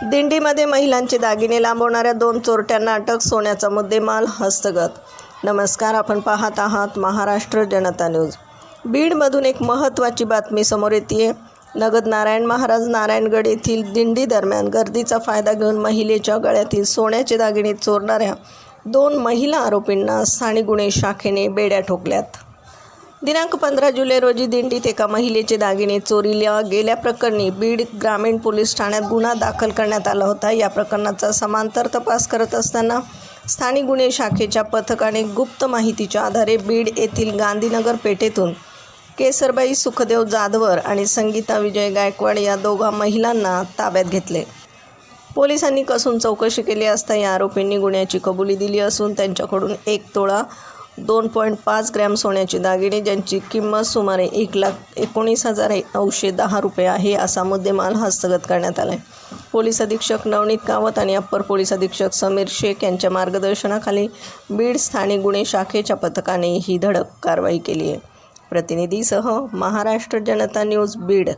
दिंडीमध्ये महिलांचे दागिने लांबवणाऱ्या 2 चोरट्यांना अटक, सोन्याचा मुद्देमाल हस्तगत. नमस्कार, आपण पाहत आहात महाराष्ट्र जनता न्यूज. बीडमधून एक महत्त्वाची बातमी समोर येते. नगद नारायण महाराज नारायणगड येथील दिंडी दरम्यान गर्दीचा फायदा घेऊन महिलेच्या गळ्यातील सोन्याचे दागिने चोरणाऱ्या 2 महिला आरोपींना स्थानिक गुन्हे शाखेने बेड्या ठोकल्यात. दिनांक 15 जुलै रोजी दिंडीत एका महिलेचे दागिने चोरीला गेल्याप्रकरणी बीड ग्रामीण पोलीस ठाण्यात गुन्हा दाखल करण्यात आला होता. या प्रकरणाचा समांतर तपास करत असताना स्थानिक गुन्हे शाखेच्या पथकाने गुप्त माहितीच्या आधारे बीड येथील गांधीनगर पेठेतून केसरबाई सुखदेव जाधवर आणि संगीता विजय गायकवाड या 2 महिलांना ताब्यात घेतले. पोलिसांनी कसून चौकशी केली असता या आरोपींनी गुन्ह्याची कबुली दिली असून त्यांच्याकडून 1 तोळा 2.5 ग्रॅम सोन्याचे दागिने, ज्यांची किंमत सुमारे 1,19,910 रुपये आहे, असा मुद्देमाल हस्तगत करण्यात आला आहे. पोलीस अधीक्षक नवनीत कावत आणि अप्पर पोलीस अधीक्षक समीर शेख यांच्या मार्गदर्शनाखाली बीड स्थानिक गुन्हे शाखेच्या पथकाने ही धडक कारवाई केली आहे. प्रतिनिधीसह महाराष्ट्र जनता न्यूज बीड.